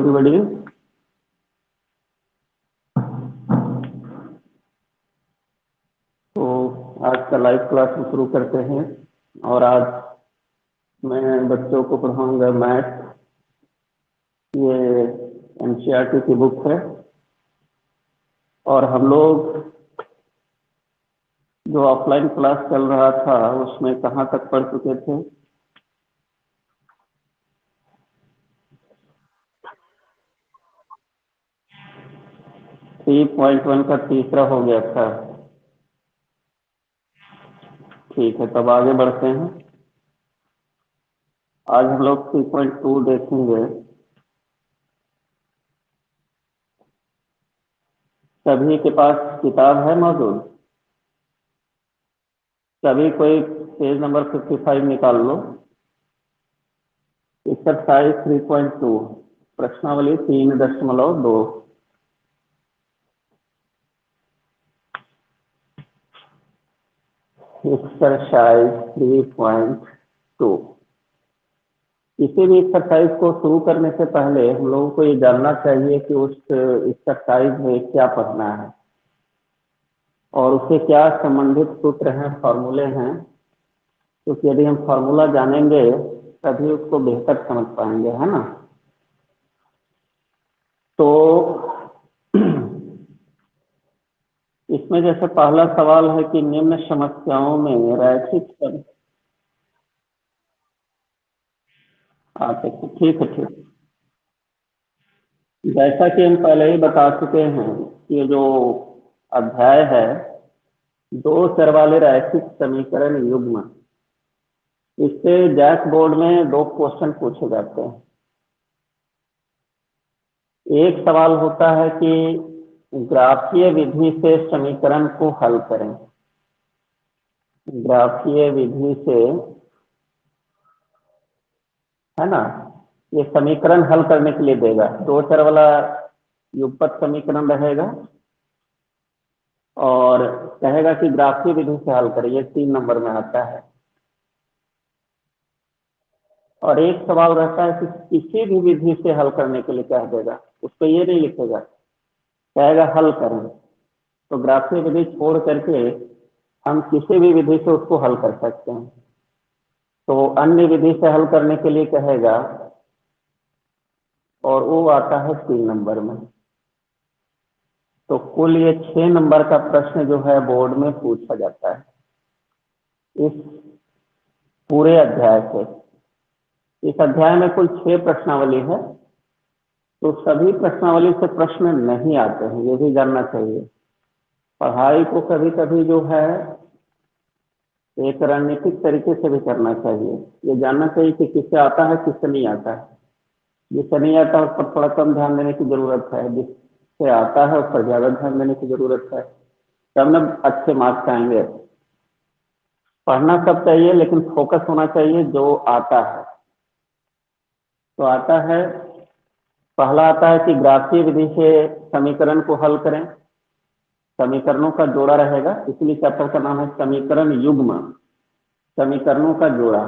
everybody. तो आज का लाइव क्लास शुरू करते हैं और आज मैं बच्चों को पढ़ाऊंगा मैथ। ये एनसीईआरटी की बुक है और हम लोग जो ऑफलाइन क्लास चल रहा था उसमें कहाँ तक पढ़ चुके थे? 3.1 का तीसरा हो गया था। ठीक है, तब आगे बढ़ते हैं। आज हम लोग 3.2 देखेंगे। सभी के पास किताब है मौजूद? सभी कोई पेज नंबर 55 निकाल लो। एक्सरसाइज 3.2 प्रश्नावली 3.2। एक्सरसाइज 3.2। किसी भी एक्सरसाइज को शुरू करने से पहले हम लोगों को ये जानना चाहिए कि उस एक्सरसाइज में क्या पढ़ना है और उससे क्या संबंधित सूत्र हैं, फॉर्मूले हैं। क्योंकि यदि हम फॉर्मूला जानेंगे तभी उसको बेहतर समझ पाएंगे, है ना। तो इसमें जैसे पहला सवाल है कि निम्न समस्याओं में रैखिक ठीक है। जैसा कि हम पहले ही बता चुके हैं, ये जो अध्याय है दो चर वाले रैखिक समीकरण युग्म, इससे जैक बोर्ड में दो क्वेश्चन पूछे जाते हैं। एक सवाल होता है कि ग्राफीय विधि से समीकरण को हल करें। ग्राफीय विधि से, है ना, ये समीकरण हल करने के लिए देगा। दो चर वाला युगपत समीकरण रहेगा और कहेगा कि ग्राफीय विधि से हल करें। ये 3 नंबर में आता है। और एक सवाल रहता है कि किसी भी विधि से हल करने के लिए कह देगा, उसको ये नहीं लिखेगा, कहेगा हल करें। तो ग्राफीय विधि छोड़ करके हम किसी भी विधि से उसको हल कर सकते हैं। तो अन्य विधि से हल करने के लिए कहेगा और वो आता है 3 नंबर में। तो कुल ये 6 नंबर का प्रश्न जो है बोर्ड में पूछा जाता है इस पूरे अध्याय से। इस अध्याय में कुल 6 प्रश्नावली है। तो सभी प्रश्नावली से प्रश्न नहीं आते हैं, ये भी जानना चाहिए। पढ़ाई को कभी कभी जो है एक रणनीतिक तरीके से भी करना चाहिए। ये जानना चाहिए कि किससे आता है, किससे नहीं आता है। जिससे नहीं आता है उस पर थोड़ा कम ध्यान देने की जरूरत है, जिससे आता है उस पर ज्यादा ध्यान देने की जरूरत है, तब न अच्छे मार्क्स आएंगे। पढ़ना सब चाहिए लेकिन फोकस होना चाहिए जो आता है। तो आता है, पहला आता है कि ग्राफीय विधि से समीकरण को हल करें। समीकरणों का जोड़ा रहेगा, इसलिए चैप्टर का नाम है समीकरण युग्म, समीकरणों का जोड़ा।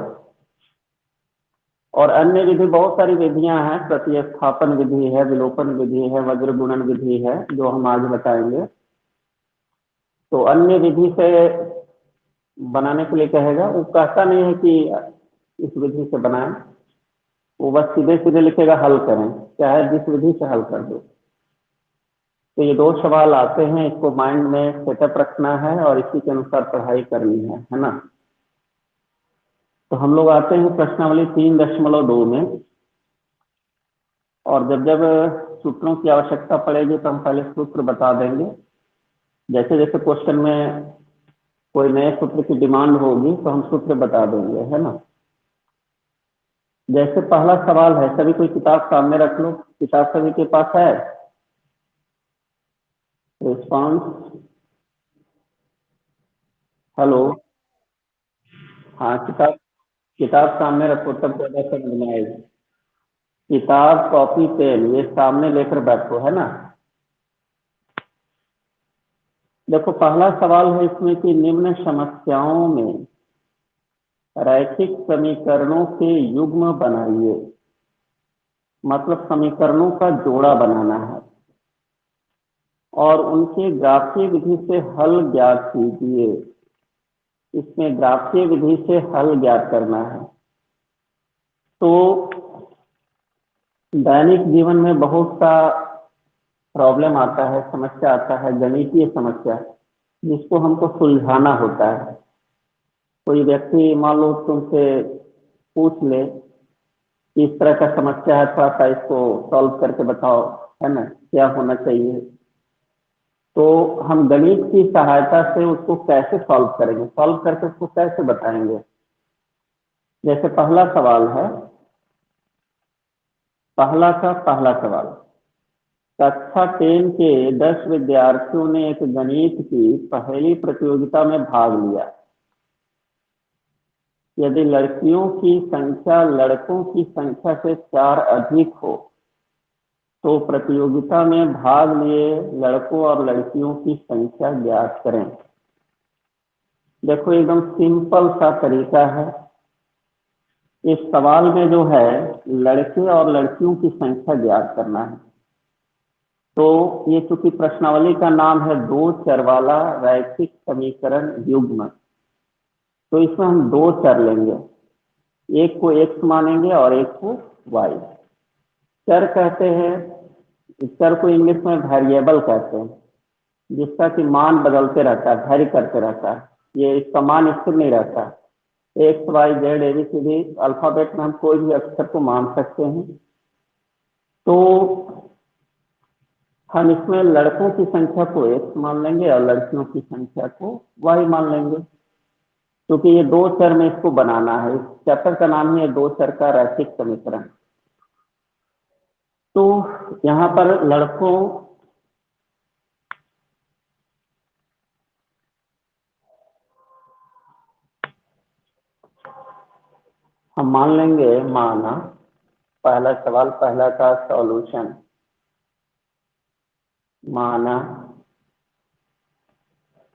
और अन्य विधि बहुत सारी विधियां हैं, प्रतिस्थापन विधि है, विलोपन विधि है, वज्र गुणन विधि है, जो हम आज बताएंगे। तो अन्य विधि से बनाने के लिए कहेगा, वो कहता नहीं है कि इस विधि से बनाएं, वो बस सीधे सीधे लिखेगा हल करें, चाहे जिस विधि से हल कर दो। तो ये दो सवाल आते हैं, इसको माइंड में सेटअप रखना है और इसी के अनुसार पढ़ाई करनी है ना। तो हम लोग आते हैं प्रश्नावली 3.2 में। और जब जब सूत्रों की आवश्यकता पड़ेगी तो हम पहले सूत्र बता देंगे। जैसे जैसे क्वेश्चन में कोई नए सूत्र की डिमांड होगी तो हम सूत्र बता देंगे, है ना। जैसे पहला सवाल है, सभी कोई किताब सामने रख लो। किताब सभी के पास है? Response, hello. हाँ, किताब किताब सामने रखो तब ज्यादा समझ में आएगी। किताब, कॉपी, पेन ये सामने लेकर बैठो, है ना। देखो पहला सवाल है इसमें कि निम्न समस्याओं में रैखिक समीकरणों के युग्म बनाइए। मतलब समीकरणों का जोड़ा बनाना है और उनके ग्राफीय विधि से हल ज्ञात कीजिए। इसमें ग्राफीय विधि से हल ज्ञात करना है। तो दैनिक जीवन में बहुत सा प्रॉब्लम आता है, समस्या आता है, गणितीय समस्या, जिसको हमको सुलझाना होता है। कोई व्यक्ति मान लो तुमसे पूछ ले कि इस तरह का समस्या है, थोड़ा सा इसको सॉल्व करके बताओ, है ना, क्या होना चाहिए। तो हम गणित की सहायता से उसको कैसे सॉल्व करेंगे, सॉल्व करके उसको कैसे बताएंगे। जैसे पहला सवाल है, पहला सवाल, कक्षा 10 के 10 विद्यार्थियों ने एक गणित की पहली प्रतियोगिता में भाग लिया। यदि लड़कियों की संख्या लड़कों की संख्या से 4 अधिक हो तो प्रतियोगिता में भाग लिए लड़कों और लड़कियों की संख्या ज्ञात करें। देखो एकदम सिंपल सा तरीका है। इस सवाल में जो है लड़के और लड़कियों की संख्या ज्ञात करना है। तो ये चूंकि प्रश्नावली का नाम है दो चर वाला रैखिक समीकरण युग्म, तो इसमें हम दो चर लेंगे, एक को x मानेंगे और एक को y। चर कहते हैं, चर को इंग्लिश में वेरिएबल कहते हैं, जिसका कि मान बदलते रहता है, वैरी करते रहता है। ये इसका मान स्थिर नहीं रहता। X Y Z A B C D alphabet में हम कोई भी अक्षर को मान सकते हैं। तो हम इसमें लड़कों की संख्या को x मान लेंगे और लड़कियों की संख्या को y मान लेंगे, क्योंकि ये दो चर में इसको बनाना है। इस चैप्टर का नाम है दो चर का रैखिक समीकरण। तो यहाँ पर लड़कों हम मान लेंगे, माना पहला सवाल, पहला का सॉल्यूशन, माना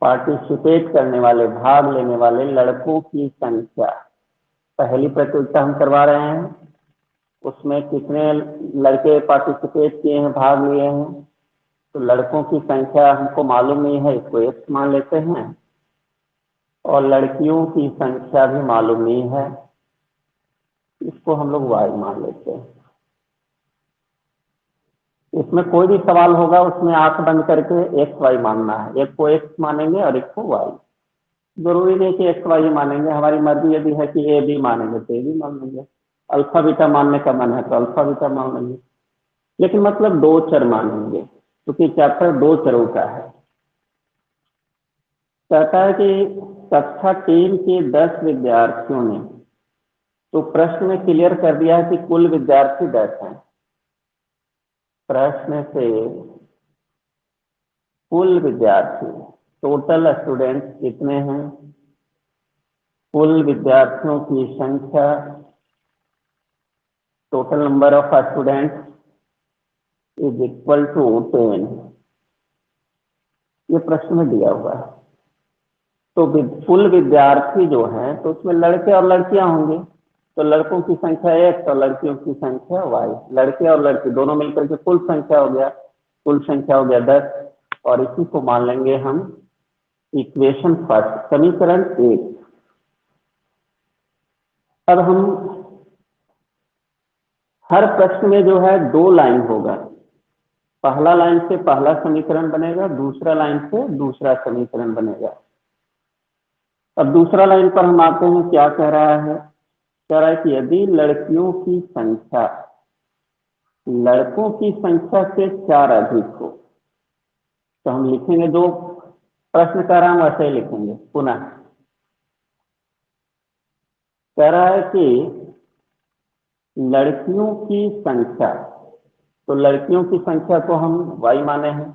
पार्टिसिपेट करने वाले, भाग लेने वाले लड़कों की संख्या, पहली प्रतियोगिता हम करवा रहे हैं, उसमें कितने लड़के पार्टिसिपेट किए हैं, भाग लिए हैं। तो लड़कों की संख्या हमको मालूम नहीं है, इसको x मान लेते हैं, और लड़कियों की संख्या भी मालूम नहीं है, इसको हम लोग y मान लेते हैं। इसमें कोई भी सवाल होगा उसमें आंख बंद करके x y मानना है, एक को x मानेंगे और एक को y। जरूरी नहीं कि x y मानेंगे, हमारी मर्जी यदि है कि a b मानेंगे तो a b मान लेंगे, अल्फा बीटा मानने का मन है तो अल्फा बीटा मान लेंगे, लेकिन मतलब दो चर मानेंगे, क्योंकि चैप्टर दो चरों का है। कहता है कि कक्षा 3 के 10 विद्यार्थियों ने, तो प्रश्न में क्लियर कर दिया है कि कुल विद्यार्थी 10 हैं। प्रश्न से कुल विद्यार्थी, टोटल स्टूडेंट कितने हैं, कुल विद्यार्थियों की संख्या, total number of student is equal to 10, ये प्रश्न में दिया हुआ है। तो कुल विद्यार्थी जो है तो उसमें लड़के और लड़कियां होंगे, तो लड़कों की संख्या x और लड़कियों की संख्या y, लड़के और लड़की दोनों मिलकर के कुल संख्या हो गया, कुल संख्या हो गया 10, और इसी को मान लेंगे हम इक्वेशन फर्स्ट, समीकरण 1। अब हम हर प्रश्न में जो है दो लाइन होगा, पहला लाइन से पहला समीकरण बनेगा, दूसरा लाइन से दूसरा समीकरण बनेगा। अब दूसरा लाइन पर हम आते हैं, क्या कह रहा है, कह रहा है कि यदि लड़कियों की संख्या लड़कों की संख्या से 4 अधिक हो, तो हम लिखेंगे, जो प्रश्न कह रहा हूं वैसे ही लिखेंगे पुनः। कह रहा है कि लड़कियों की संख्या, तो लड़कियों की संख्या को हम y माने हैं,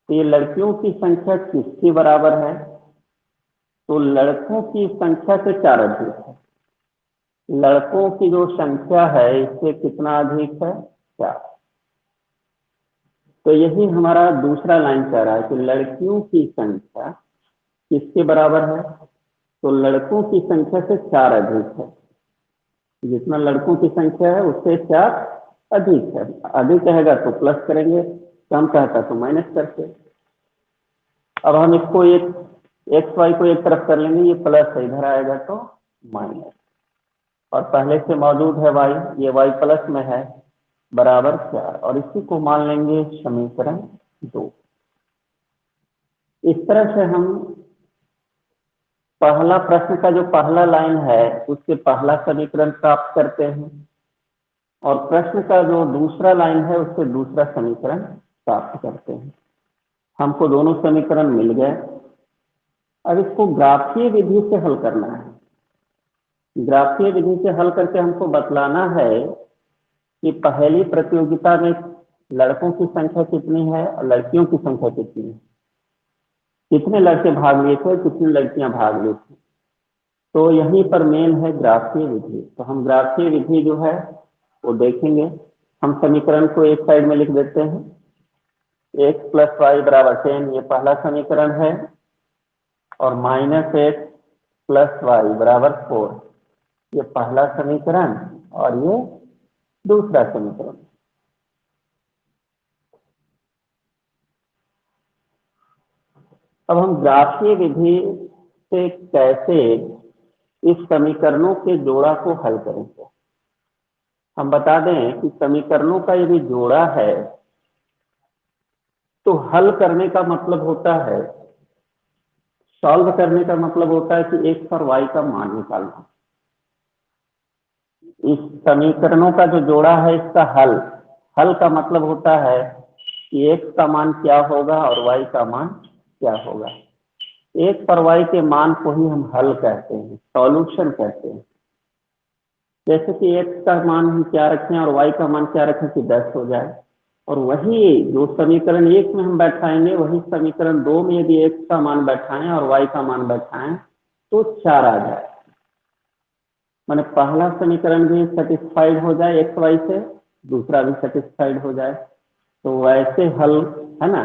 तो ये लड़कियों की संख्या किसके बराबर है, तो लड़कों की संख्या से 4 अधिक है। लड़कों की जो संख्या है इससे कितना अधिक है, 4। तो यही हमारा दूसरा लाइन कह रहा है कि लड़कियों की संख्या किसके बराबर है, तो लड़कों की संख्या से 4 अधिक है। जितना लड़कों की संख्या है उससे 4 अधिक है। अधिक कहेगा तो प्लस करेंगे, कम कहता तो माइनस करते। अब हम इसको एक एक्स वाई को एक तरफ कर लेंगे, ये प्लस है, इधर आएगा तो माइनस, और पहले से मौजूद है वाई, ये वाई प्लस में है, बराबर 4, और इसी को मान लेंगे समीकरण 2। इस तरह से हम पहला प्रश्न का जो पहला लाइन है उससे पहला समीकरण प्राप्त करते हैं, और प्रश्न का जो दूसरा लाइन है उससे दूसरा समीकरण प्राप्त करते हैं। हमको दोनों समीकरण मिल गए। अब इसको ग्राफीय विधि से हल करना है। ग्राफीय विधि से हल करके हमको बतलाना है कि पहली प्रतियोगिता में लड़कों की संख्या कितनी है और लड़कियों की संख्या कितनी है, कितने लड़के भाग लिए थे, कितनी लड़कियां भाग ली थी। तो यहीं पर मेन है ग्राफीय विधि। तो हम ग्राफीय विधि जो है वो देखेंगे। हम समीकरण को एक साइड में लिख देते हैं, एक्स प्लस वाई बराबर 10, ये पहला समीकरण है, और माइनस एक्स प्लस वाई बराबर 4, ये पहला समीकरण, और ये दूसरा समीकरण। अब हम ग्राफीय विधि से कैसे इस समीकरणों के जोड़ा को हल करेंगे। हम बता दें कि समीकरणों का यदि जोड़ा है तो हल करने का मतलब होता है, सॉल्व करने का मतलब होता है कि एक्स और वाई का मान निकालना। इस समीकरणों का जो जोड़ा है इसका हल, हल का मतलब होता है कि एक्स का मान क्या होगा और वाई का मान क्या होगा। एक्स और वाई के मान को ही हम हल कहते हैं, सॉल्यूशन कहते हैं। जैसे कि एक्स का मान हम क्या रखें और वाई का मान क्या रखें कि 10 हो जाए, और वही जो समीकरण एक में हम बैठाएंगे वही समीकरण दो में यदि एक्स का मान बैठाएं और वाई का मान बैठाएं तो 4 आ जाए। माने पहला समीकरण भी सेटिस्फाइड हो जाए एक्स वाई से, दूसरा भी सेटिस्फाइड हो जाए। तो वैसे हल है ना,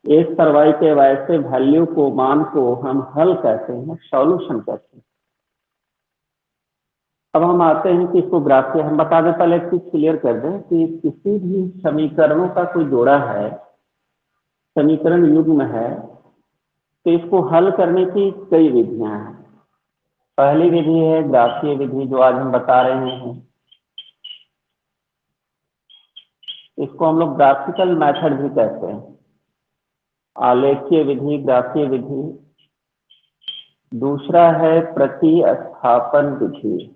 एक्स और वाई के वैसे वैल्यू को, मान को हम हल कहते हैं, सॉल्यूशन कहते हैं। अब हम आते हैं कि इसको ग्राफीय, हम बता दें, पहले एक चीज क्लियर कर दें कि किसी भी समीकरणों का कोई जोड़ा है, समीकरण युग्म है, तो इसको हल करने की कई विधियां हैं। पहली विधि है ग्राफीय विधि जो आज हम बता रहे हैं, इसको हम लोग ग्राफिकल मेथड भी कहते हैं। आलेखीय विधि, ग्राफीय विधि। दूसरा है प्रतिस्थापन विधि,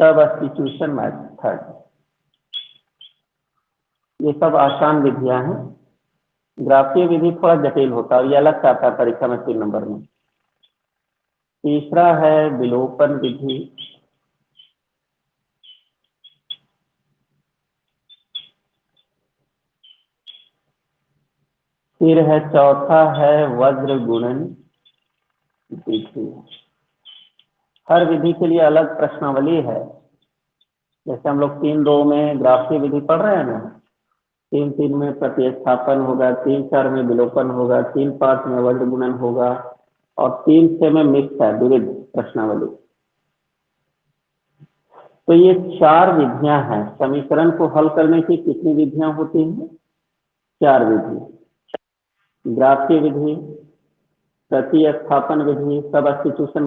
सब्स्टिट्यूशन मेथड। ये सब आसान विधियां हैं। ग्राफीय विधि थोड़ा जटिल होता है, ये अलग से आता है परीक्षा में 3 नंबर में। तीसरा है विलोपन विधि। फिर है चौथा है वज्र गुणन विधि। हर विधि के लिए अलग प्रश्नावली है। जैसे हम लोग 3-2 में ग्राफीय विधि पढ़ रहे हैं ना, 3-3 में प्रतिस्थापन होगा, 3-4 में विलोपन होगा, 3-5 में वज्र गुणन होगा, और 3-6 में मिक्स है विविध प्रश्नावली। तो ये 4 विधियां हैं। समीकरण को हल करने की कितनी विधियां होती हैं? 4 विधि। ग्राफीय विधि, प्रतिस्थापन विधि, सबस्टिट्यूशन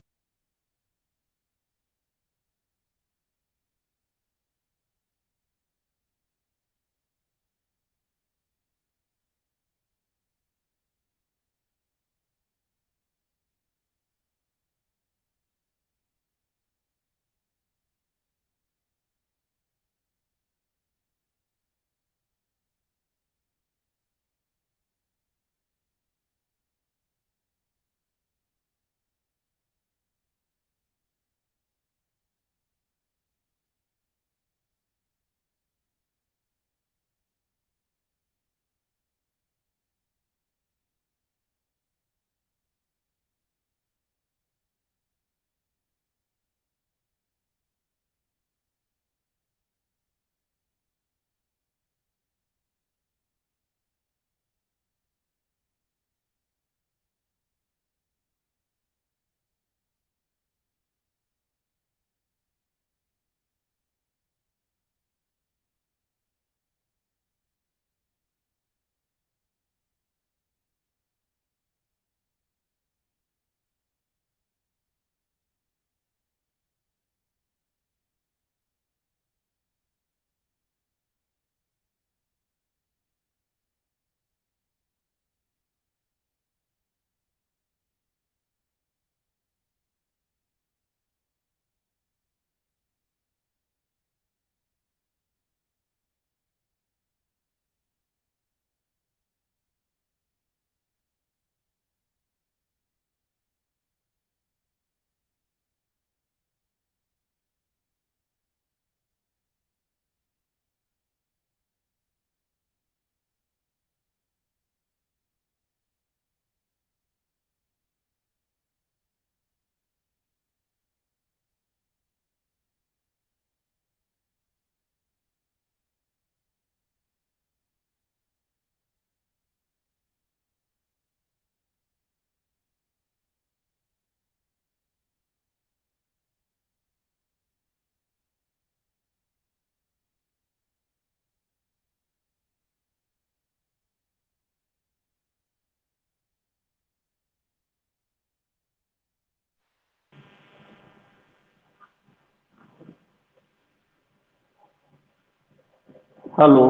हेलो।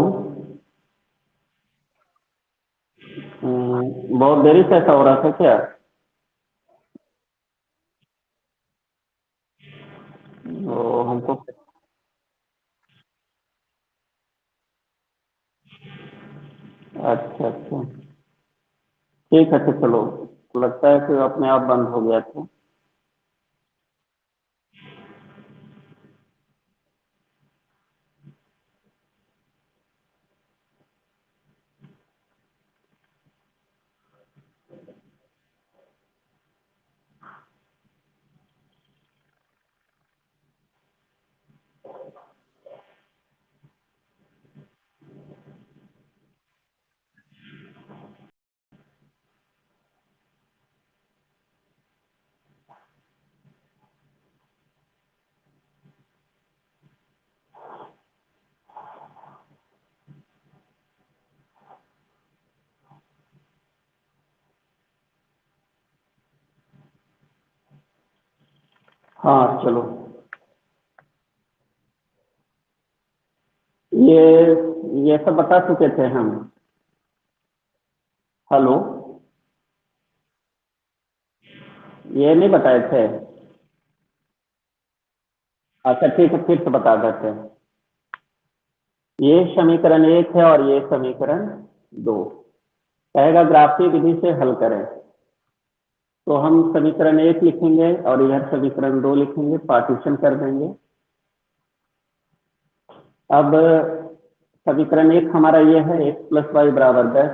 बहुत देरी से ऐसा हो रहा था क्या? वो हमको अच्छा अच्छा, ठीक है तो चलो, लगता है कि अपने आप बंद हो गया था। हाँ चलो, ये ये सब बता चुके थे हम। हेलो, ये नहीं बताए थे? अच्छा ठीक है, फिर से बता देते हैं। ये समीकरण एक है और ये समीकरण दो। कहेगा ग्राफीय विधि से हल करें, तो हम समीकरण एक लिखेंगे और इधर समीकरण दो लिखेंगे, पार्टीशन कर देंगे। अब समीकरण एक हमारा ये है एक्स प्लस वाई बराबर 10,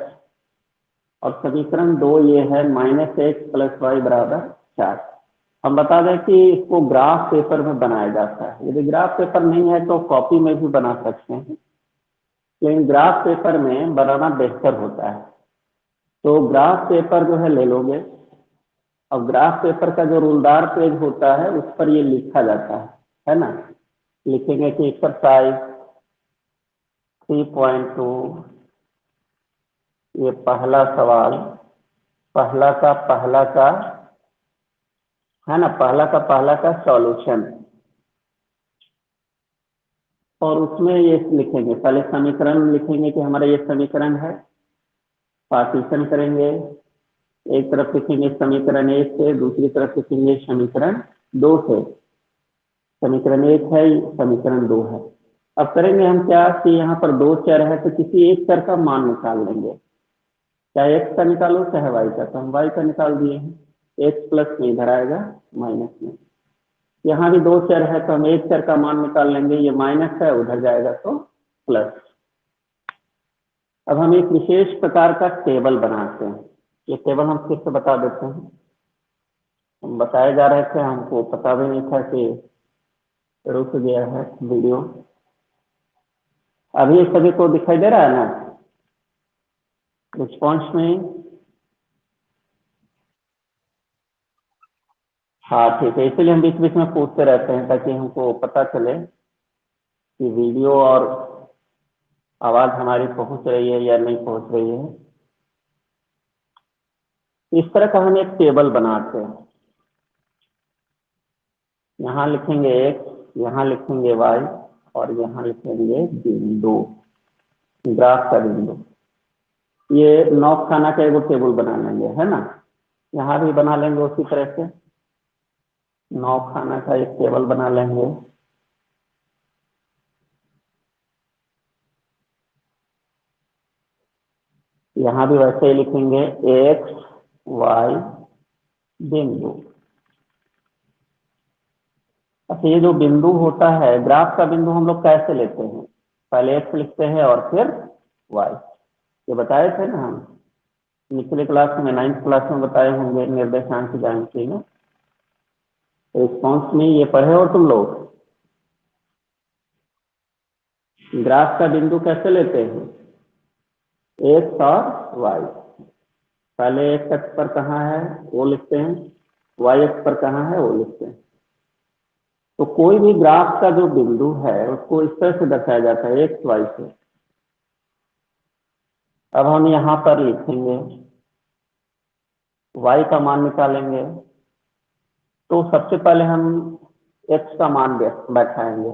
और समीकरण दो ये है माइनस एक्स प्लस वाई बराबर 4। हम बता दें कि इसको ग्राफ पेपर में बनाया जाता है। यदि ग्राफ पेपर नहीं है तो कॉपी में भी बना सकते हैं, लेकिन ग्राफ पेपर में बनाना बेहतर होता है। तो ग्राफ पेपर जो है ले लोगे, और ग्राफ पेपर का जो रूलदार पेज होता है उस पर ये लिखा जाता है ना। लिखेंगे कि एक्सरसाइज 3.2, ये पहला सवाल, पहला का है ना, पहला का सॉल्यूशन। और उसमें ये लिखेंगे, पहले समीकरण लिखेंगे कि हमारा ये समीकरण है, पार्टीशन करेंगे। एक तरफ लिखेंगे समीकरण एक से, दूसरी तरफ लिखेंगे समीकरण दो से। समीकरण एक है, समीकरण दो है। अब करेंगे हम क्या कि यहाँ पर दो चर है तो किसी एक चर का मान निकाल लेंगे, चाहे एक्स का निकालो चाहे वाई का। तो हम वाई का निकाल दिए हैं, एक्स प्लस में इधर आएगा माइनस में। यहाँ भी दो चर है तो हम एक चर का मान निकाल लेंगे, ये माइनस है उधर जाएगा तो प्लस। अब हम एक विशेष प्रकार का टेबल बनाते हैं। ये टेबल हम फिर से बता देते हैं, हम बताए जा रहे थे, हमको पता भी नहीं था कि रुक गया है वीडियो। अभी सभी को दिखाई दे रहा है ना रिस्पॉन्स में? हाँ ठीक है, इसलिए हम बीच बीच में पूछते रहते हैं ताकि हमको पता चले कि वीडियो और आवाज हमारी पहुंच रही है या नहीं पहुंच रही है। इस तरह का हम एक टेबल बनाते हैं। यहाँ लिखेंगे एक्स, यहाँ लिखेंगे वाई, और यहाँ लिखेंगे बिंदु, ग्राफ का बिंदु। ये नौ खाना का एक टेबल बना लेंगे, है ना। यहाँ भी बना लेंगे उसी तरह से, नौ खाना का एक टेबल बना लेंगे। यहाँ भी वैसे ही लिखेंगे एक्स वाई बिंदु। अच्छा, ये जो बिंदु होता है, ग्राफ का बिंदु हम लोग कैसे लेते हैं? पहले एक्स लिखते हैं और फिर वाई। ये बताए थे ना हम पिछले क्लास में, 9th क्लास में बताए होंगे निर्देशांक की ज्यामिति में। रिस्पॉन्स में ये पढ़े हो तुम लोग? ग्राफ का बिंदु कैसे लेते हैं? एक्स और वाई। पहले एक्स अक्ष पर कहाँ है वो लिखते हैं, वाई अक्ष पर कहाँ है वो लिखते हैं। तो कोई भी ग्राफ का जो बिंदु है उसको इस तरह से दर्शाया जाता है, एक्स वाई से। अब हम यहाँ पर लिखेंगे, वाई का मान निकालेंगे। तो सबसे पहले हम एक्स का मान बैठाएंगे।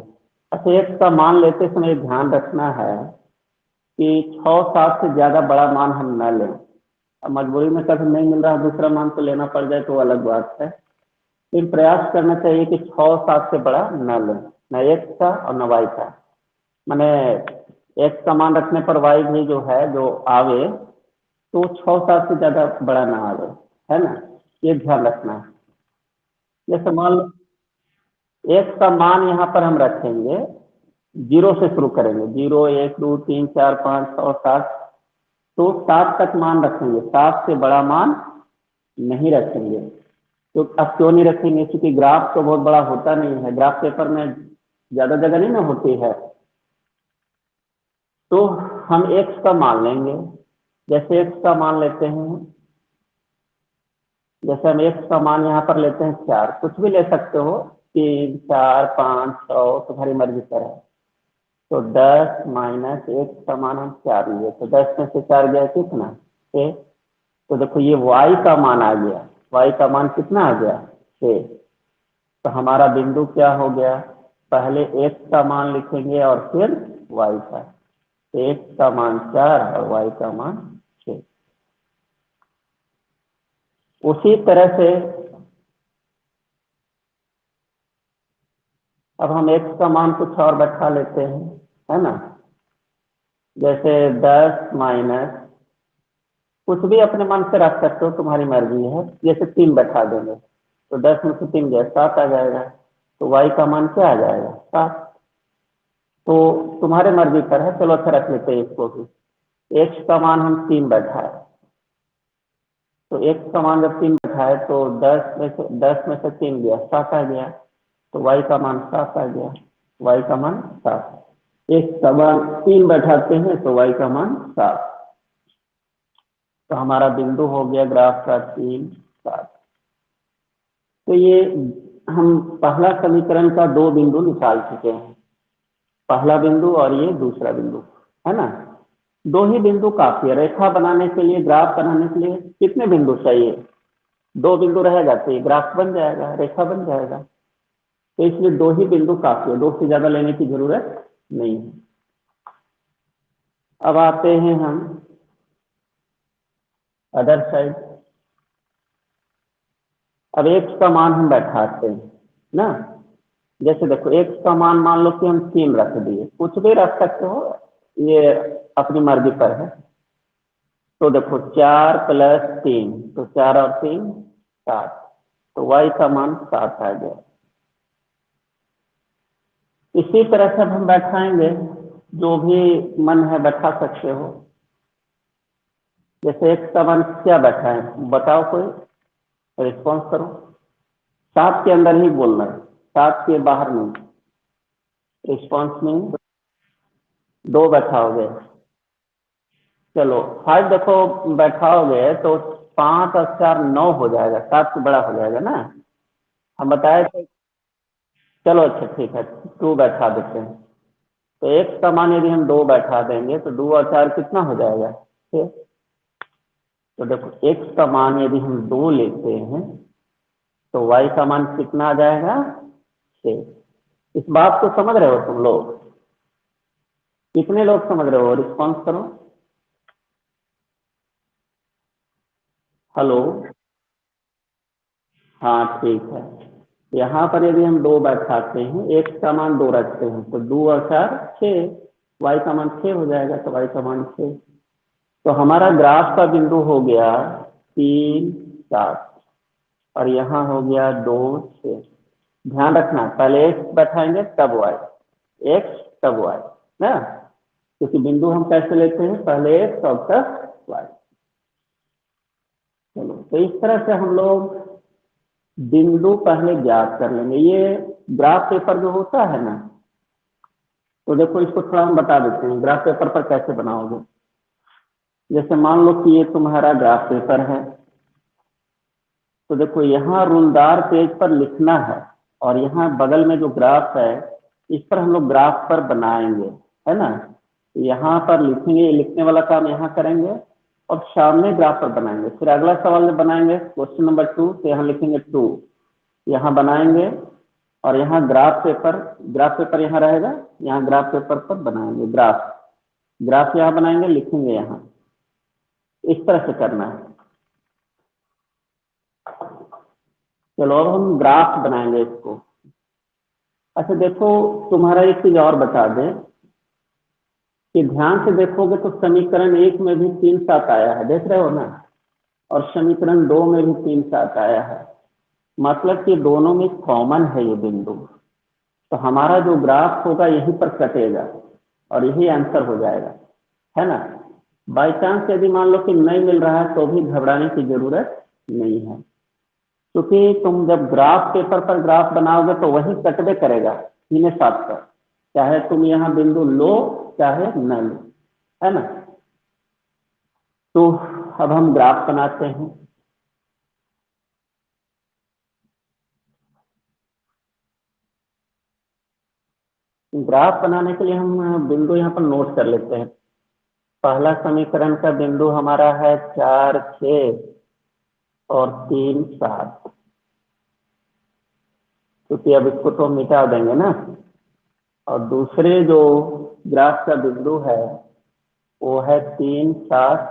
अच्छा, एक्स का मान लेते समय ध्यान रखना है कि 6-7 से ज्यादा बड़ा मान हम न लें। अब मजबूरी में कभी नहीं मिल रहा दूसरा मान तो लेना पड़ जाए तो अलग बात है, लेकिन प्रयास करना चाहिए कि 6-7 से बड़ा न लें, न x का और न y का। मैंने x का मान रखने पर y भी जो है जो आवे तो 6-7 से ज्यादा बड़ा ना आवे, है ना, ये ध्यान रखना है। जैसे मान लो x का मान यहाँ पर हम रखेंगे, 0 से शुरू करेंगे, 0 1 2 3 4 5 6 7, तो 7 तक मान रखेंगे, 7 से बड़ा मान नहीं रखेंगे। तो अब क्यों नहीं रखेंगे, क्योंकि ग्राफ तो बहुत बड़ा होता नहीं है, ग्राफ पेपर में ज्यादा जगह नहीं ना होती है, तो हम x का मान लेंगे। जैसे x का मान लेते हैं, जैसे हम x का मान यहाँ पर लेते हैं 4, कुछ भी ले सकते हो, 3 4 5 6, तुम्हारी मर्जी पर है। तो 10 माइनस x का मान हम 4 लिए, तो 10 में से 4 गया कितना 6। तो देखो ये y का मान आ गया, y का मान कितना आ गया 6। तो हमारा बिंदु क्या हो गया, पहले x का मान लिखेंगे और फिर y का। तो x का मान 4 और y का मान 6। उसी तरह से अब हम x का मान कुछ और बैठा लेते हैं, है ना। जैसे 10 माइनस कुछ भी अपने मन से रख सकते हो, तुम्हारी मर्जी है। जैसे 3 बैठा देंगे तो 10 में से 3 गया 7 आ जाएगा, तो y का मान क्या आ जाएगा 7। तो तुम्हारे मर्जी पर है, चलो अच्छा रख लेते हैं इसको भी। x का मान हम 3 बैठाए, तो x का मान जब 3 बैठाए तो 10 में से 3 गया 7 आ गया, तो y का मान 7 आ गया, y का मान 7। x का मान 3 बैठाते हैं तो y का मान 7। तो हमारा बिंदु हो गया ग्राफ का 3 7। तो ये हम पहला समीकरण का 2 बिंदु निकाल चुके हैं, पहला बिंदु और ये दूसरा बिंदु, है ना। 2 ही बिंदु काफी है रेखा बनाने के लिए, ग्राफ बनाने के लिए कितने बिंदु चाहिए, 2 बिंदु रहेगा तो ये ग्राफ बन जाएगा, रेखा बन जाएगा। तो इसलिए 2 ही बिंदु काफी है, 2 से ज्यादा लेने की जरूरत नहीं है। अब आते हैं हम अदर साइड। अब x का मान हम बैठाते हैं ना। जैसे देखो x का मान लो कि हम 3 रख दिए, कुछ भी रख सकते हो, ये अपनी मर्जी पर है। तो देखो 4 + 3, तो 4 और 3 7, तो y का मान 7 आ गया। इसी तरह से हम बैठाएंगे, जो भी मन है बैठा सकते हो। जैसे x का मान क्या बैठा है बताओ, कोई रिस्पॉन्स करो। 7 के अंदर ही बोलना है, 7 के बाहर नहीं, रिस्पॉन्स में 2 बैठाओगे। चलो 5 देखो बैठाओगे तो 5 और 4 9 हो जाएगा, 7 से बड़ा हो जाएगा ना, हम बताए थे। चलो अच्छा ठीक है, 2 बैठा देते हैं। तो x का मान यदि हम 2 बैठा देंगे तो 2 और 4 कितना हो जाएगा 6। तो देखो x का मान यदि हम 2 लेते हैं तो y का मान कितना आ जाएगा 6। इस बात को समझ रहे हो तुम लोग, कितने लोग समझ रहे हो, रिस्पॉन्स करो। हेलो, हाँ ठीक है। यहाँ पर यदि हम 2 बैठाते हैं, x का मान 2 रखते हैं तो 2 और 4 6, y का मान 6 हो जाएगा, तो y का मान 6। तो हमारा ग्राफ का बिंदु हो गया 3 7 और यहाँ हो गया 2 6। ध्यान रखना पहले x बैठाएंगे तब y, x तब y ना, क्योंकि बिंदु हम कैसे लेते हैं, पहले x और तब y। चलो तो इस तरह से हम लोग बिंदु पहले ज्ञात कर लेंगे। ये ग्राफ पेपर जो होता है ना, तो देखो इसको थोड़ा हम बता देते हैं ग्राफ पेपर पर कैसे बनाओगे। जैसे मान लो कि ये तुम्हारा ग्राफ पेपर है, तो देखो यहाँ रूलदार पेज पर लिखना है और यहाँ बगल में जो ग्राफ है इस पर हम लोग ग्राफ पर बनाएंगे, है ना। यहाँ पर लिखेंगे, लिखने वाला काम यहाँ करेंगे और सामने ग्राफ पर बनाएंगे। फिर अगला सवाल में बनाएंगे क्वेश्चन नंबर 2, तो यहाँ लिखेंगे 2, यहाँ बनाएंगे और यहाँ ग्राफ पेपर यहाँ रहेगा, यहाँ ग्राफ पेपर पर बनाएंगे ग्राफ। ग्राफ यहाँ बनाएंगे, लिखेंगे यहाँ, इस तरह से करना है। चलो अब हम ग्राफ बनाएंगे इसको। अच्छा देखो, तुम्हारा एक चीज और बता दें कि ध्यान से देखोगे तो समीकरण 1 में भी 3 7 आया है, देख रहे हो ना, और समीकरण 2 में भी 3 7 आया है। मतलब कि दोनों में कॉमन है ये बिंदु, तो हमारा जो ग्राफ होगा यहीं पर कटेगा और यही आंसर हो जाएगा, है ना। बाई चांस यदि मान लो कि नहीं मिल रहा है तो भी घबराने की जरूरत नहीं है, क्योंकि तुम जब ग्राफ पेपर पर ग्राफ बनाओगे तो वही कटवे करेगा 3 7 पर, चाहे तुम यहाँ बिंदु लो चाहे न लो, है ना। तो अब हम ग्राफ बनाते हैं। ग्राफ बनाने के लिए हम बिंदु यहाँ पर नोट कर लेते हैं। पहला समीकरण का बिंदु हमारा है 4 6 और 3 7, क्योंकि अब इसको तो हम मिटा देंगे ना। और दूसरे जो ग्राफ का बिंदु है वो है 3 7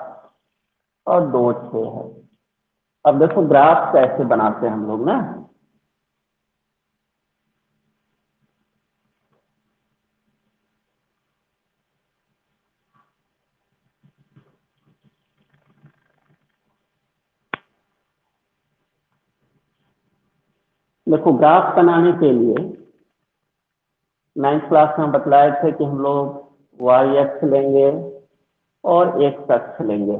और 2 6 है। अब देखो ग्राफ कैसे बनाते हैं हम लोग ना। देखो ग्राफ बनाने के लिए 9th क्लास में बतलाए थे कि हम लोग वाई एक्स लेंगे और एक्स अक्ष लेंगे।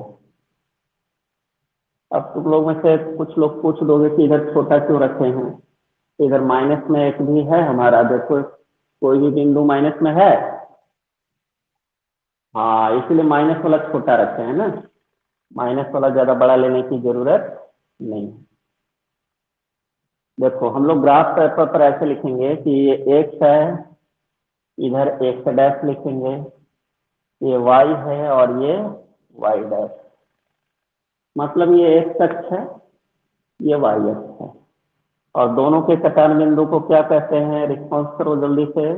अब तुम लोग में से कुछ लोग पूछ दोगे कि इधर छोटा क्यों रखे हैं, इधर माइनस में एक भी है हमारा, देखो कोई भी बिंदु माइनस में है, हाँ इसलिए माइनस वाला छोटा रखे हैं ना, माइनस वाला ज्यादा बड़ा लेने की जरूरत नहीं। देखो हम लोग ग्राफ पेपर पर ऐसे लिखेंगे कि ये एक्स है, इधर एक्स डैश लिखेंगे, ये वाई है और ये वाई डैश, मतलब ये एक्स अक्ष है, ये वाई अक्ष है। और दोनों के कटान बिंदु को क्या कहते हैं, रिस्पॉन्स करो जल्दी से।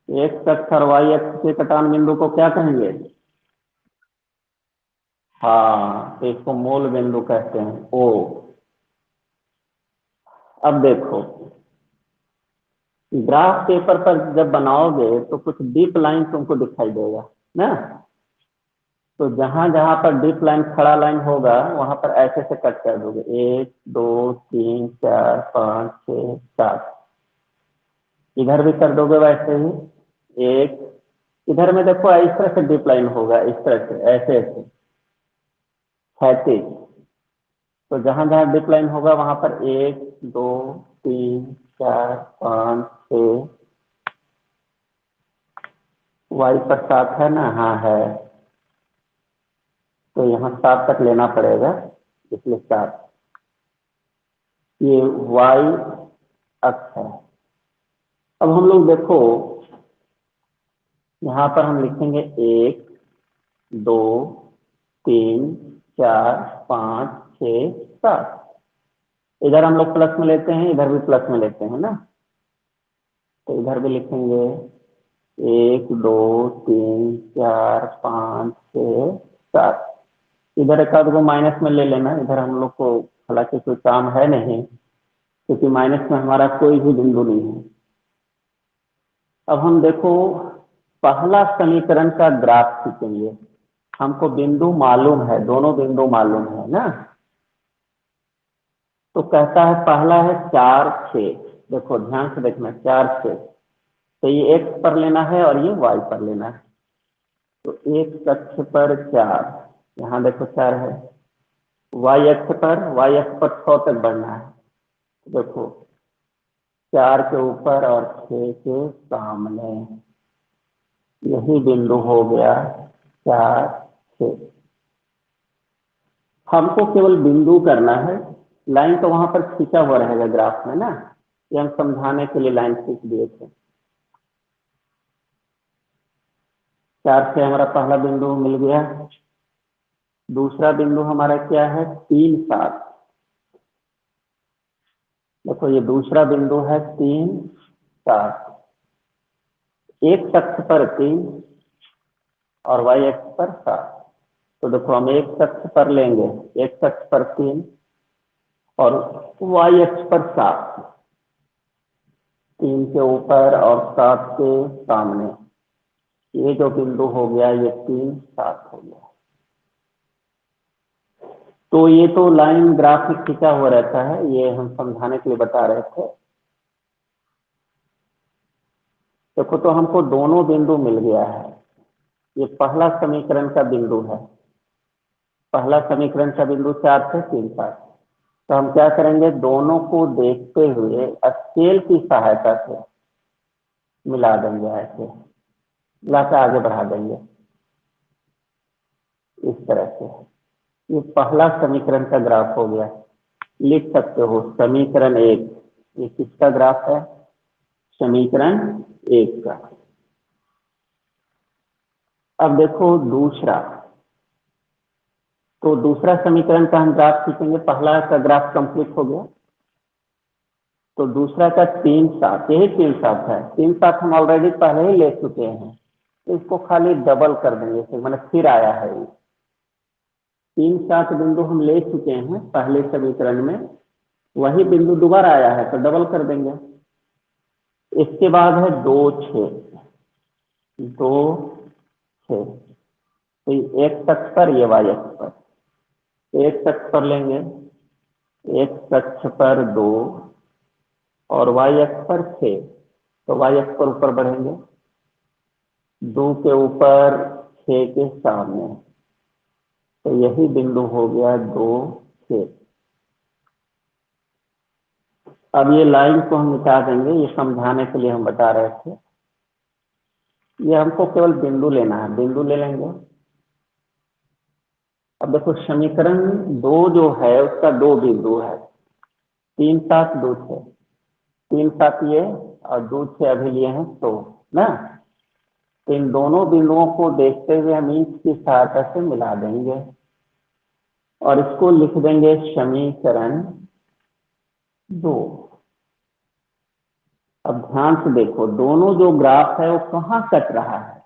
एक्स अक्ष और वाई अक्ष के कटान बिंदु को क्या कहेंगे, हाँ तो इसको मूल बिंदु कहते हैं, ओ। अब देखो ग्राफ पेपर पर जब बनाओगे तो कुछ डीप लाइन तुमको दिखाई देगा ना, तो जहां जहां पर डीप लाइन खड़ा लाइन होगा वहां पर ऐसे से कट कर दोगे, 1 2 3 4 5 6 7। इधर भी कर दोगे वैसे ही, एक इधर में देखो इस तरह से डीप लाइन होगा, इस तरह से ऐसे ऐसे क्षैतिज। तो जहां जहां डीप लाइन होगा वहां पर 1 2 3 4 5 6, वाई पर 7 है ना, हाँ है, तो यहाँ 7 तक लेना पड़ेगा, इसलिए 7। ये वाई अक्ष है। अब हम लोग देखो यहाँ पर हम लिखेंगे 1 2 3 4 5 6 7। इधर हम लोग प्लस में लेते हैं, इधर भी प्लस में लेते हैं ना, तो इधर भी लिखेंगे 1 2 3 4 5 6 7। इधर एक आध को माइनस में ले लेना, इधर हम लोग को हालांकि कोई काम है नहीं, क्योंकि माइनस में हमारा कोई भी बिंदु नहीं है। अब हम देखो पहला समीकरण का ग्राफ खींचेंगे, हमको बिंदु मालूम है, दोनों बिंदु मालूम है ना। तो कहता है पहला है 4 6, देखो ध्यान से देखना 4 6, तो ये एक्स पर लेना है और ये वाई पर लेना है। तो एक अक्ष पर 4, यहाँ देखो 4 है, वाई अक्ष पर 6 तक बढ़ना है। तो देखो 4 के ऊपर और 6 के सामने, यही बिंदु हो गया 4 6। हमको केवल बिंदु करना है, लाइन तो वहां पर खींचा हुआ रहेगा ग्राफ में ना, ये हम समझाने के लिए लाइन खींच दिए थे। 4 से हमारा पहला बिंदु मिल गया। दूसरा बिंदु हमारा क्या है, 3 7। देखो ये दूसरा बिंदु है 3 7, x अक्ष पर 3 और y अक्ष पर 7। तो देखो हम x अक्ष पर लेंगे, x अक्ष पर 3 और y अक्ष पर 7, 3 के ऊपर और 7 के सामने। ये जो बिंदु हो गया ये 3, 7 हो गया। तो ये तो लाइन ग्राफिक खींचा हुआ रहता है, ये हम समझाने के लिए बता रहे थे। देखो तो हमको दोनों बिंदु मिल गया है। ये पहला समीकरण का बिंदु है, पहला समीकरण का बिंदु 4 से 3, 7। तो हम क्या करेंगे, दोनों को देखते हुए स्केल की सहायता से मिला देंगे, ऐसे मिला के आगे बढ़ा देंगे इस तरह से। ये पहला समीकरण का ग्राफ हो गया। लिख सकते हो समीकरण 1, ये किसका ग्राफ है, समीकरण 1 का। अब देखो दूसरा, तो दूसरा समीकरण का हम ग्राफ खींचेंगे, पहला का ग्राफ कंप्लीट हो गया। तो दूसरा का 3, 7, यही 3, 7 है। 3, 7 हम ऑलरेडी पहले ही ले चुके हैं, तो इसको खाली डबल कर देंगे, मैंने फिर आया है ये 3, 7 बिंदु हम ले चुके हैं पहले समीकरण में, वही बिंदु दोबारा आया है तो डबल कर देंगे। इसके बाद है 2, 6, 2, 6। तो एक अक्ष पर, ये y अक्ष पर। एक अक्ष पर लेंगे, एक अक्ष पर 2 और y अक्ष पर 6। तो y अक्ष पर ऊपर बढ़ेंगे, 2 के ऊपर 6 के सामने। तो यही बिंदु हो गया 2, 6। अब ये लाइन को हम मिटा देंगे, ये समझाने के लिए हम बता रहे थे। ये हमको केवल बिंदु लेना है, बिंदु ले लेंगे। अब देखो समीकरण 2 जो है उसका 2 बिंदु है, 3, 7, 2, 6। 3, 7 ये और 2, 6 अभी लिए हैं तो ना। तो इन दोनों बिंदुओं को देखते हुए हम इंच की सहायता से मिला देंगे और इसको लिख देंगे समीकरण 2। अब ध्यान से देखो, दोनों जो ग्राफ है वो कहाँ कट रहा है,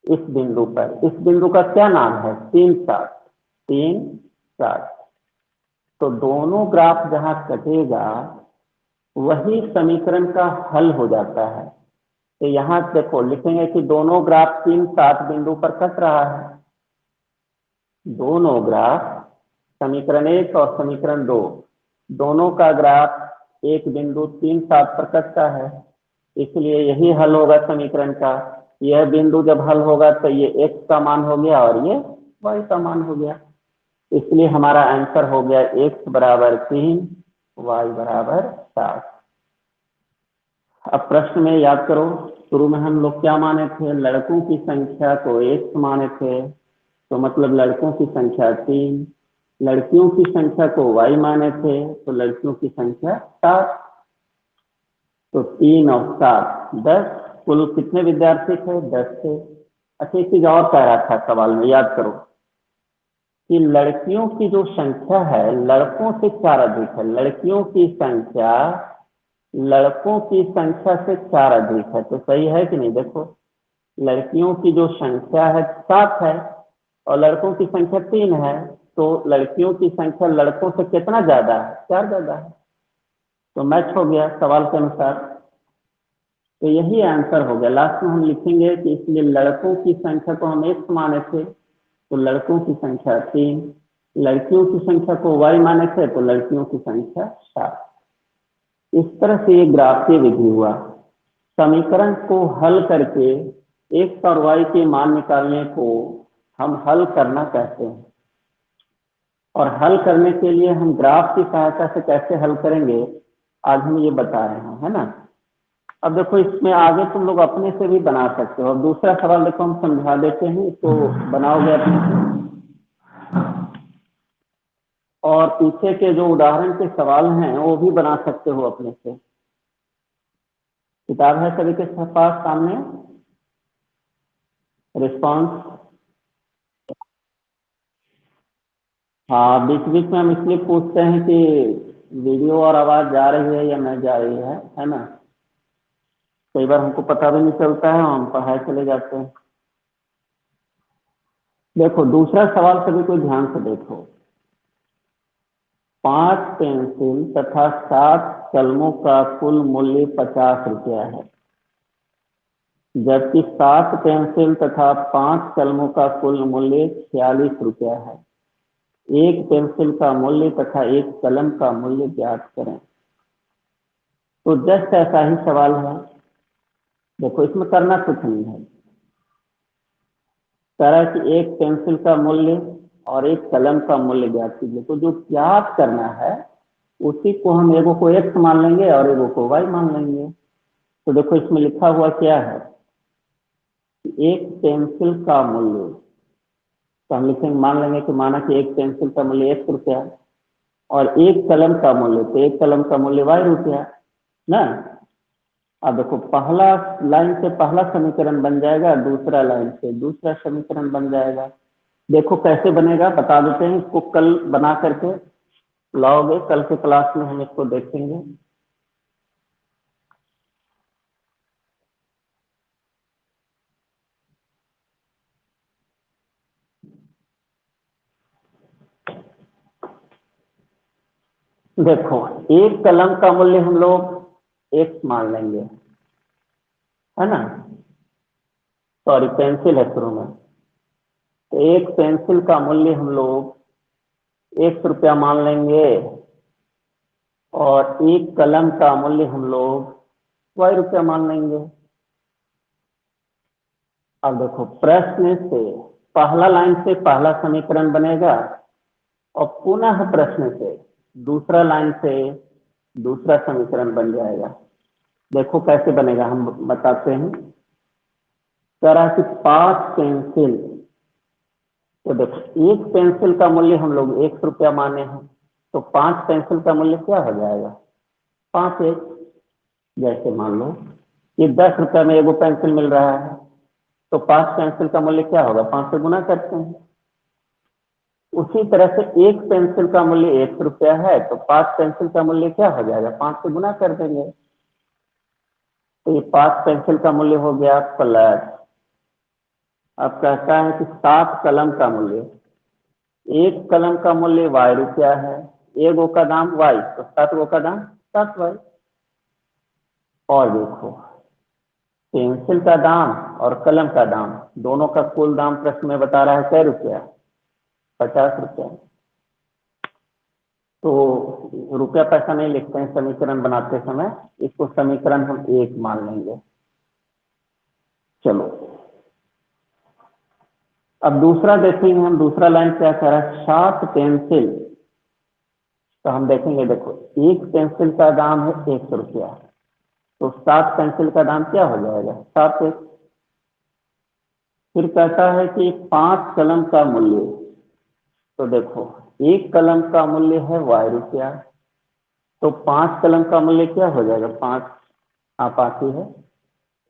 इस बिंदु पर। इस बिंदु का क्या नाम है, 3, 7, 3, 7। तो दोनों ग्राफ जहां कटेगा वही समीकरण का हल हो जाता है। तो यहां देखो लिखेंगे कि दोनों ग्राफ 3, 7 बिंदु पर कट रहा है। दोनों ग्राफ, समीकरण 1 और समीकरण 2, दोनों का ग्राफ एक बिंदु 3, 7 पर कटता है, इसलिए यही हल होगा समीकरण का। यह बिंदु जब हल होगा तो ये x का मान हो गया और ये y का मान हो गया। इसलिए हमारा आंसर हो गया x बराबर 3, y बराबर 7। अब प्रश्न में याद करो, शुरू में हम लोग क्या माने थे, लड़कों की संख्या को x माने थे, तो मतलब लड़कों की संख्या 3। लड़कियों की संख्या को y माने थे, तो लड़कियों की संख्या 7। तो 3 और 7, 10। कुल कितने विद्यार्थी थे, 10 थे। अच्छा एक चीज और कह रहा था सवाल में, याद करो कि लड़कियों की जो संख्या है लड़कों से 4 अधिक है। लड़कियों की संख्या लड़कों की संख्या से 4 अधिक है, तो सही है कि नहीं। देखो लड़कियों की जो संख्या है 7 है और लड़कों की संख्या 3 है, तो लड़कियों की संख्या लड़कों से कितना ज्यादा है, 4 ज्यादा है। तो मैच हो गया सवाल के अनुसार। तो यही आंसर हो गया। लास्ट में हम लिखेंगे कि इसलिए लड़कों की संख्या को हम x माने थे, तो लड़कों की संख्या 3। लड़कियों की संख्या को y माने थे, तो लड़कियों की संख्या 7। इस तरह से ये ग्राफीय विधि हुआ। समीकरण को हल करके x और y के मान निकालने को हम हल करना कहते हैं। और हल करने के लिए हम ग्राफ की सहायता से कैसे हल करेंगे आज हम ये बता रहे हैं, है ना। अब देखो इसमें आगे तुम लोग अपने से भी बना सकते हो। अब दूसरा सवाल देखो हम समझा देते हैं, इसको बनाओगे अपने से। और पीछे के जो उदाहरण के सवाल हैं वो भी बना सकते हो अपने से। किताब है सभी के पास सामने, रिस्पॉन्स। हाँ बीच बीच में हम इसलिए पूछते हैं कि वीडियो और आवाज जा रही है या नहीं जा रही है ना। कई बार हमको पता भी नहीं चलता है, हम पढ़ाए चले जाते हैं। देखो दूसरा सवाल सभी को ध्यान से देखो। 5 पेंसिल तथा 7 कलमों का कुल मूल्य 50 रुपया है, जबकि 7 पेंसिल तथा 5 कलमों का कुल मूल्य 46 रुपया है। एक पेंसिल का मूल्य तथा एक कलम का मूल्य ज्ञात करें। तो जस्ट ऐसा ही सवाल है। देखो इसमें करना कुछ नहीं है, तरह कि एक पेंसिल का मूल्य और एक कलम का मूल्य ज्ञात कीजिए। तो जो ज्ञात करना है उसी को हम एगो को एक्स मान लेंगे और एगो को वाई मान लेंगे। तो देखो इसमें लिखा हुआ क्या है कि एक पेंसिल का मूल्य, तो हम लिखेंगे, मान लेंगे कि माना कि एक पेंसिल का मूल्य 1 रुपया और एक कलम का मूल्य, तो एक कलम का मूल्य वाई रुपया ना। अब देखो पहला लाइन से पहला समीकरण बन जाएगा, दूसरा लाइन से दूसरा समीकरण बन जाएगा। देखो कैसे बनेगा बता देते हैं, इसको कल बना करके लाओगे, कल के क्लास में हम इसको देखेंगे। देखो एक कलम का मूल्य हम लोग एक्स मान लेंगे, है ना, सॉरी पेंसिल है शुरू में। तो एक पेंसिल का मूल्य हम लोग 1 रुपया मान लेंगे और एक कलम का मूल्य हम लोग वाई रुपया मान लेंगे। अब देखो प्रश्न से पहला लाइन से पहला समीकरण बनेगा और पुनः प्रश्न से दूसरा लाइन से दूसरा समीकरण बन जाएगा। देखो कैसे बनेगा हम बताते हैं। तरह की 5 पेंसिल, तो देखो एक पेंसिल का मूल्य हम लोग 1 रुपया माने हैं, तो 5 पेंसिल का मूल्य क्या हो जाएगा 5 एक। जैसे मान लो ये 10 रुपया में एगो पेंसिल मिल रहा है, तो 5 पेंसिल का मूल्य क्या होगा 5 से गुना करते हैं। उसी तरह से एक पेंसिल का मूल्य 1 रुपया है, तो 5 पेंसिल का मूल्य क्या हो जाएगा 5 से गुना कर देंगे। तो ये 5 पेंसिल का मूल्य हो गया प्लस, अब कहता है कि 7 कलम का मूल्य, एक कलम का मूल्य वाई रुपया है, एक गो का दाम वाई, तो 7 गो का दाम 7 वाई। और देखो पेंसिल का दाम और कलम का दाम दोनों का कुल दाम प्रश्न में बता रहा है कै रुपया 50 रुपया। तो रुपया पैसा नहीं लिखते हैं समीकरण बनाते समय, इसको समीकरण हम 1 मान लेंगे। चलो अब दूसरा देखेंगे हम, दूसरा लाइन क्या कह रहा है 7 पेंसिल। तो हम देखेंगे, देखो एक पेंसिल का दाम है 1 रुपया, तो 7 पेंसिल का दाम क्या हो जाएगा 7 एक। फिर कहता है कि 5 कलम का मूल्य, तो देखो एक कलम का मूल्य है वाई रुपया, तो 5 कलम का मूल्य क्या हो जाएगा 5 आप ही है।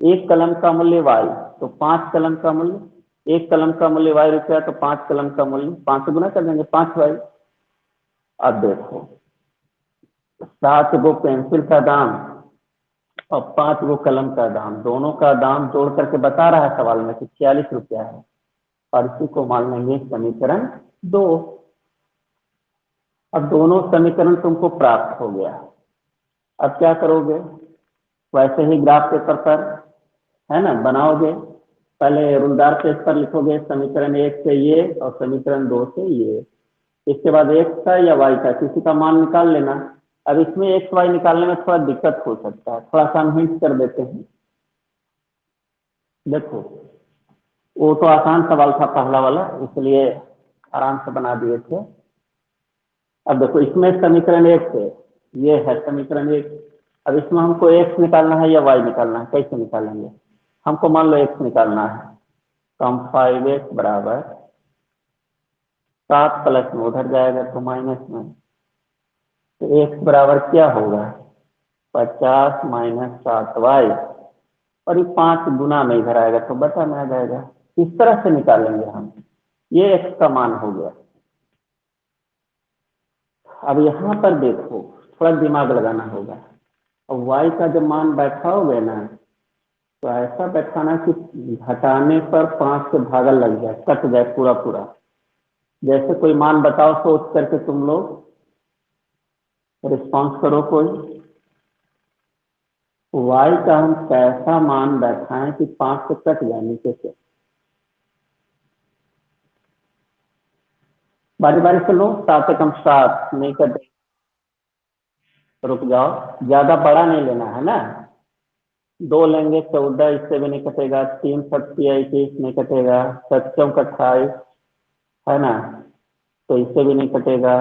एक कलम का मूल्य वाई, तो 5 कलम का मूल्य, एक कलम का मूल्य वाई रुपया, तो 5 कलम का मूल्य 5 से गुना कर देंगे 5 वाई। अब देखो 7 गो पेंसिल का दाम और 5 गो कलम का दाम, दोनों का दाम जोड़ करके बता रहा है सवाल में कि 46 रुपया है, और इसी को मान लेंगे समीकरण 2। अब दोनों समीकरण तुमको प्राप्त हो गया। अब क्या करोगे, वैसे ही ग्राफ पेपर पर है ना बनाओगे, पहले रुलदार पेज पर लिखोगे समीकरण 1 से ये और समीकरण 2 से ये, इसके बाद एक्स का या वाई का किसी का मान निकाल लेना। अब इसमें एक्स वाई निकालने में थोड़ा दिक्कत हो सकता है, थोड़ा सा हम हिंट कर देते हैं। देखो वो तो आसान सवाल था पहला वाला, इसलिए आराम से बना दिए थे। अब देखो इसमें समीकरण 1 से ये है समीकरण 1। अब इसमें हमको एक्स निकालना है या वाई निकालना है, कैसे निकालेंगे। हमको मान लो एक्स निकालना है, तो हम 5x बराबर 7 प्लस में उधर जाएगा तो माइनस में, तो एक्स बराबर क्या होगा 50 माइनस 7y, और ये 5 गुना में इधर आएगा तो बटा में आ जाएगा। इस तरह से निकालेंगे हम, ये एक्स का मान हो गया। अब यहाँ पर देखो थोड़ा दिमाग लगाना होगा, और वाई का जब मान बैठाओगे ना, तो ऐसा बैठाना कि घटाने पर 5 से भागा लग जाए, कट जाए पूरा पूरा। जैसे कोई मान बताओ, सोच करके तुम लोग रिस्पॉन्स करो कोई। वाई का हम कैसा मान बैठाएं कि 5 से कट जाए नीचे से। बारी बारी से लो, 7 एकम 7 नहीं कटे। रुक जाओ, ज्यादा बड़ा नहीं लेना है ना। 2 लेंगे 14, इससे भी नहीं कटेगा। 3 सत्तिया 21 नहीं कटेगा। 7 चौक 28, है ना, तो इससे भी नहीं कटेगा।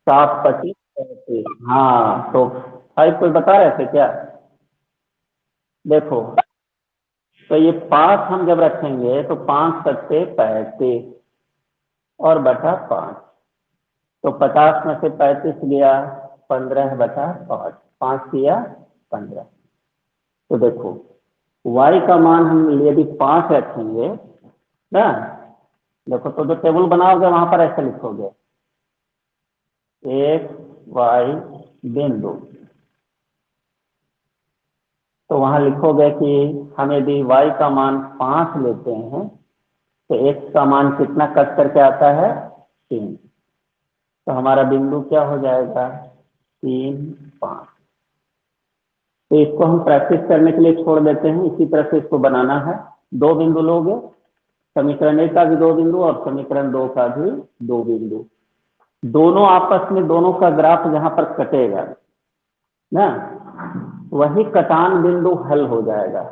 7 25 35, हाँ तो 5 कोई बता रहे थे क्या? देखो, तो ये 5 हम जब रखेंगे तो 5 सत्ते 35 और बटा 5, तो 50 में से 35 गया, 15/5, 5 किया 15। तो देखो, y का मान हम यदि 5 रखेंगे ना, देखो तो जो टेबल बनाओगे वहां पर ऐसे लिखोगे, एक y बिंदु। तो वहां लिखोगे कि हम यदि y का मान 5 लेते हैं तो x का मान कितना कट करके आता है? 3। तो हमारा बिंदु क्या हो जाएगा? 3 5। तो इसको हम प्रैक्टिस करने के लिए छोड़ देते हैं, इसी तरह से इसको बनाना है। 2 बिंदु लोगे, समीकरण 1 का भी 2 बिंदु और समीकरण 2 का भी 2 बिंदु। दोनों आपस में, दोनों का ग्राफ जहां पर कटेगा ना, वही कटान बिंदु हल हो जाएगा।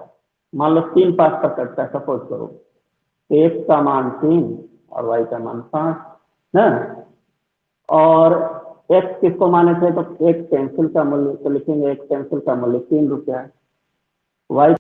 मान लो 3 5 पर कटता है, सपोज करो, x का मान 3 और y का मान 5 ना। और x किसको माने थे? तो एक पेंसिल का मूल्य, तो लिखेंगे एक पेंसिल का मूल्य 3 रुपया। y,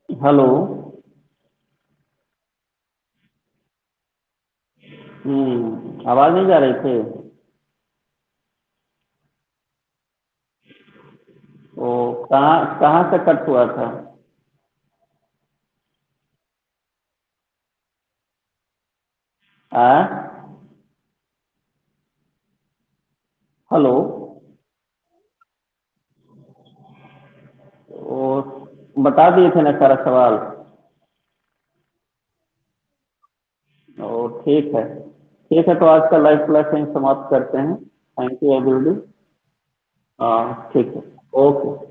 hello. आवाज नहीं जा रही थी? कहाँ कहाँ से कट हुआ था? हेलो। वो बता दिए थे ना सारा सवाल। ओ ठीक है तो आज का लाइव क्लास यहीं समाप्त करते हैं। Thank you everybody. हाँ ठीक है। ओके।